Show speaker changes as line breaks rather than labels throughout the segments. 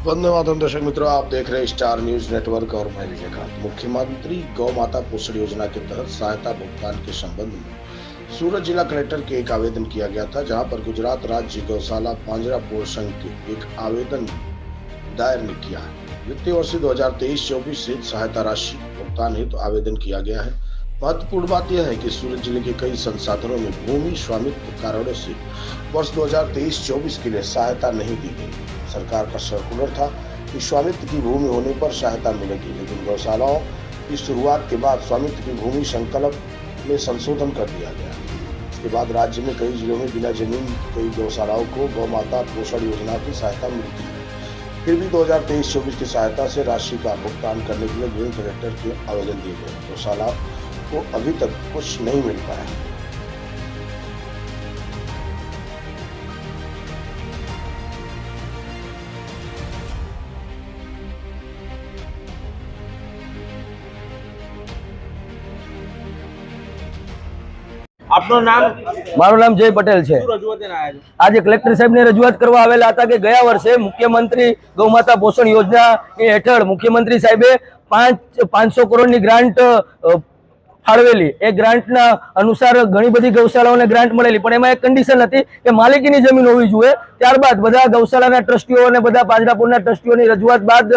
वंदे मातरम। दर्शक मित्रों, आप देख रहे हैं स्टार न्यूज नेटवर्क और मैं विजयकांत। मुख्यमंत्री गौ माता पोषण योजना के तहत सहायता भुगतान के संबंध में सूरत जिला कलेक्टर के एक आवेदन किया गया था, जहां पर गुजरात राज्य गौशाला पांजरापोल संघ के एक आवेदन दायर ने किया है। वित्तीय वर्ष 2023-24 से सहायता राशि भुगतान हेतु आवेदन किया गया है। महत्वपूर्ण बात यह है कि सूरत जिले के कई संसाधनों में भूमि स्वामित्व कारणों से वर्ष 2023-24 के लिए सहायता नहीं दी गई। सरकार का सर्कुलर था कि स्वामित्व की भूमि होने पर सहायता मिलेगी, लेकिन गौशालाओं की शुरुआत के बाद स्वामित्व की भूमि संकल्प में संशोधन कर दिया गया। इसके बाद राज्य में कई जिलों में बिना जमीन कई गौशालाओं को गौ माता पोषण योजना की सहायता मिलती है। फिर भी 2023-24 की सहायता से राशि का भुगतान करने के लिए विभिन्न कलेक्टर के आवेदन दिए गए। गौशाला को अभी तक कुछ नहीं मिल पाया है।
આપનું નામ?
મારું નામ જય પટેલ છે। આજે કલેક્ટર સાહેબને રજૂઆત કરવા આવેલા હતા કે ગયા વર્ષે મુખ્યમંત્રી ગૌમાતા પોષણ યોજના હેઠળ મુખ્યમંત્રી સાહેબે 500 કરોડની ગ્રાન્ટ ફાળવેલી। એ ગ્રાન્ટના અનુસાર ઘણી બધી ગૌશાળાઓને ગ્રાન્ટ મળેલી, પણ એમાં એક કન્ડિશન હતી કે માલિકીની જમીન હોવી જોઈએ। ત્યારબાદ બધા ગૌશાળાના ટ્રસ્ટીઓ અને બધા પાંજરાપોળના ટ્રસ્ટીઓની રજૂઆત બાદ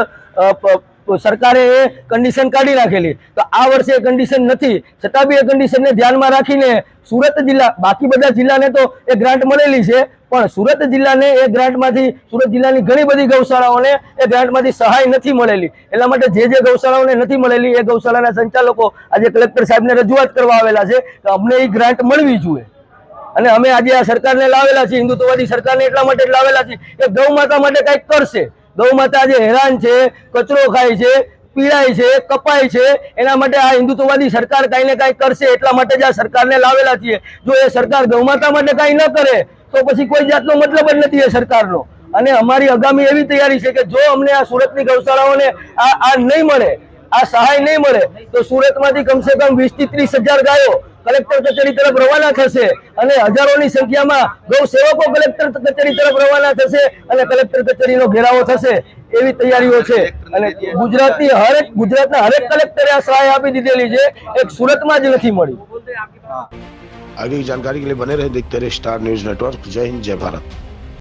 સરકારે એ કન્ડિશન કાઢી નાખેલી। તો આ વર્ષે એ કન્ડિશન નથી, છતાં બી એ કન્ડિશનને ધ્યાનમાં રાખીને સુરત જિલ્લા, બાકી બધા જિલ્લાને તો એ ગ્રાન્ટ મળેલી છે, પણ સુરત જિલ્લાને એ ગ્રાન્ટમાંથી, સુરત જિલ્લાની ઘણી બધી ગૌશાળાઓને એ ગ્રાન્ટમાંથી સહાય નથી મળેલી। એટલા માટે જે ગૌશાળાઓને નથી મળેલી એ ગૌશાળાના સંચાલકો આજે કલેક્ટર સાહેબને રજૂઆત કરવા આવેલા છે કે અમને એ ગ્રાન્ટ મળવી જોઈએ। અને અમે આજે આ સરકારને લાવેલા છીએ, હિન્દુત્વવાદી સરકારને એટલા માટે લાવેલા છીએ કે ગૌ માતા માટે કંઈક કરશે। ગૌ માતા આજે હેરાન છે, કચરો ખાય છે, પીડાય છે, કપાય છે, એના માટે આ હિન્દુત્વવાદી સરકાર કાંઈ ને કાંઈ કરશે, એટલા માટે જ આ સરકારને લાવેલા છીએ। જો એ સરકાર ગૌ માતા માટે કાંઈ ન કરે તો પછી કોઈ જાતનો મતલબ જ નથી એ સરકારનો। અને અમારી આગામી એવી તૈયારી છે કે જો અમને આ સુરતની ગૌશાળાઓને આ નહીં મળે, આ સહાય નહીં મળે, તો સુરતમાંથી કમસે કમ 20 થી 30 હજાર ગાયો કલેક્ટર કચેરી તરફ રવાના થશે અને હજારોની સંખ્યામાં ગૌ સેવકો કલેક્ટર કચેરી તરફ રવાના થશે અને કલેક્ટર કચેરીનો ઘેરાવો થશે, એવી તૈયારીઓ છે। અને ગુજરાતના હરેક કલેક્ટરે આ સહાય આપી દીધેલી છે, એક સુરતમાં જ નથી મળી।
आगे की जानकारी के लिए बने रहे, देखते रहे स्टार न्यूज नेटवर्क। जय हिंद, जय भारत।